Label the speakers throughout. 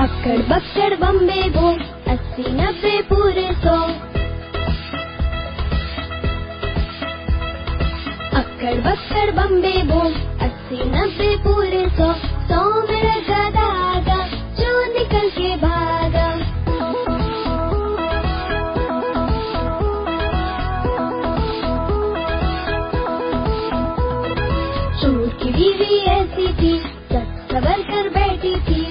Speaker 1: अक्कड़ बक्कड़ बम्बे बो 80-90 पूरे 100। अक्कड़ बक्कड़ बम्बे बो 80-90 पूरे 100। 100 में लगा धागा जो निकल के भागा। चोर की बीवी ऐसी थी सच सवर कर बैठी थी।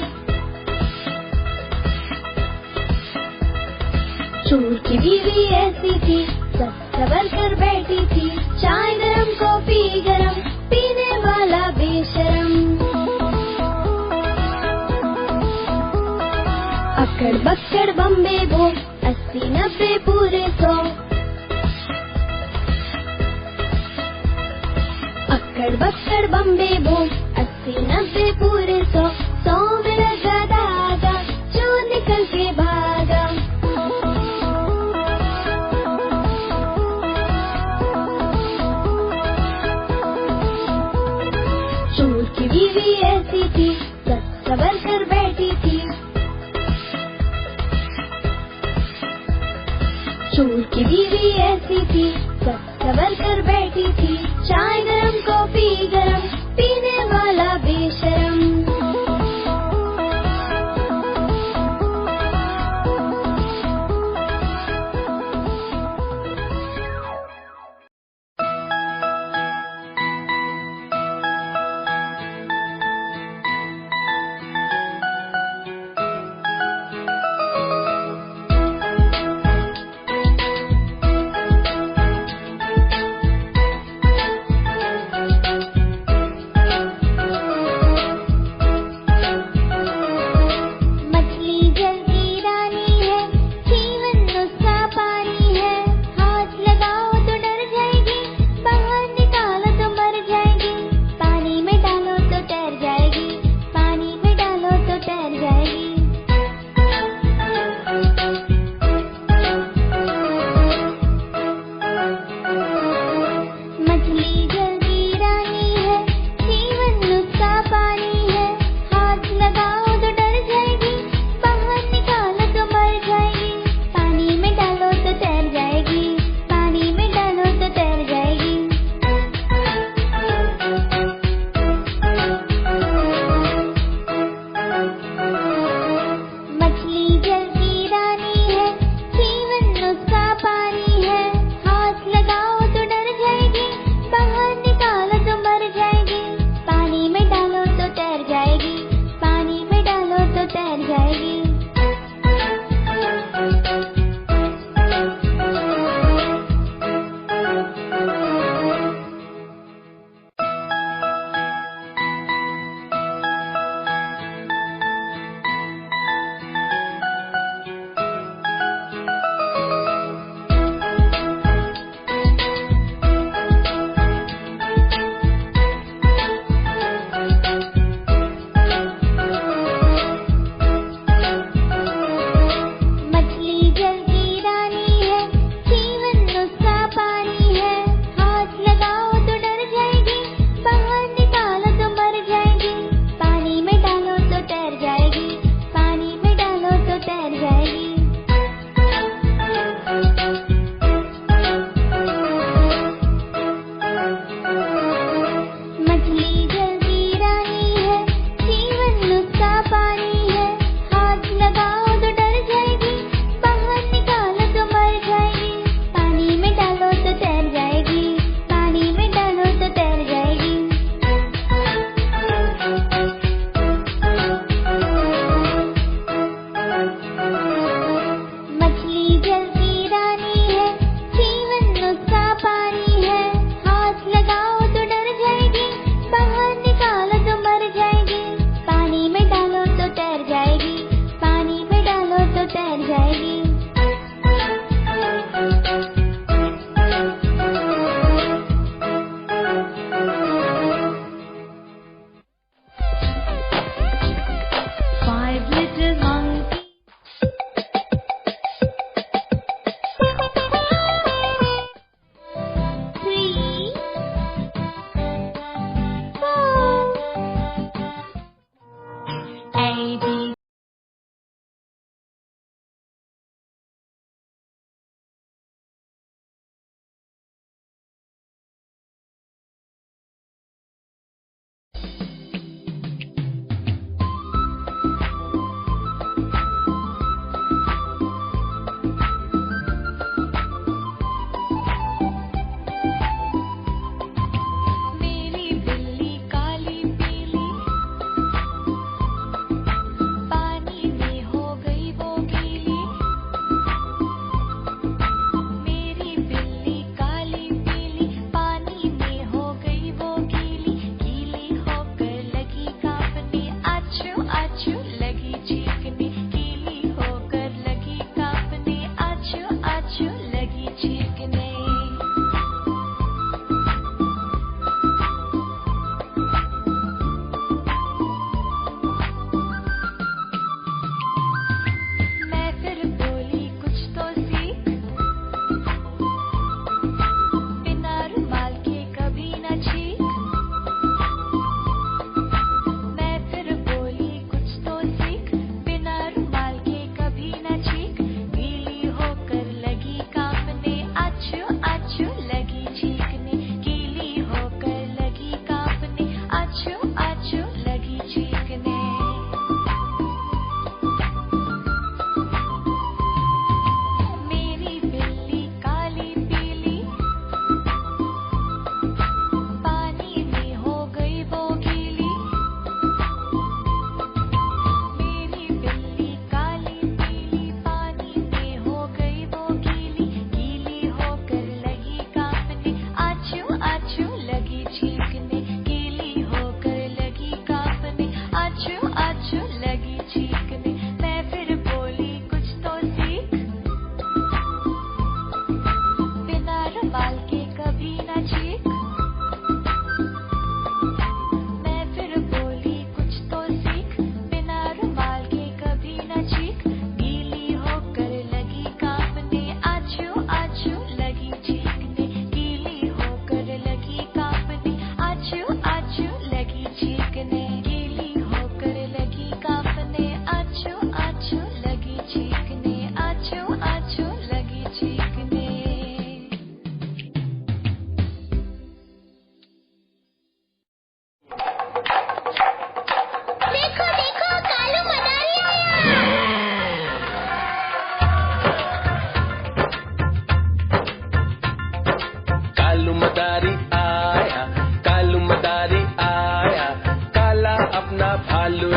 Speaker 1: चोर की बीवी ऐसी थी सच सवर कर बैठी थी। चाय गरम कॉफी गरम पीने वाला बेशरम। अक्कड़ बक्कड़ बम्बे बो 80-90 पूरे 100। अक्कड़ बक्कड़ बम्बे बो 80-90 पूरे 100। 100 में लगा धागा जो निकल के भागा। चोर की बीवी ऐसी थी सच सवर कर बैठी थी। चोर की बीवी ऐसी थी सच सवर कर बैठी थी। चाय गरम कॉफी गरम पीने वाला बेशरम।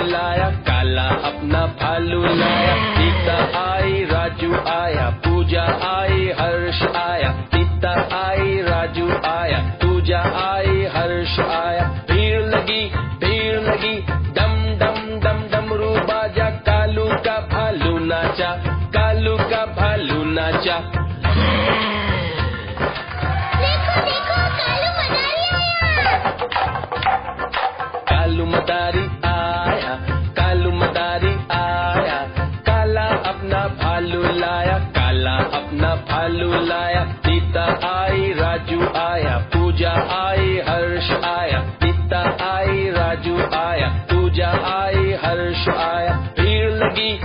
Speaker 2: लाया, काला अपना भालू लाया। सीता आई, राजू आया, पूजा आई, हर्ष आया। सीता आई, राजू आया, पूजा आई, हर्ष आया। भीड़ लगी, डम डम डम डमरू बाजा। कालू का भालू नाचा, कालू का भालू नाचा। कालू मदारी आया, कालू मदारी आया। काला अपना भालू लाया, काला अपना भालू लाया। सीता आई, राजू आया, पूजा आई, हर्ष आया। सीता आई, राजू आया, पूजा आई, हर्ष आया। भीड़ लगी,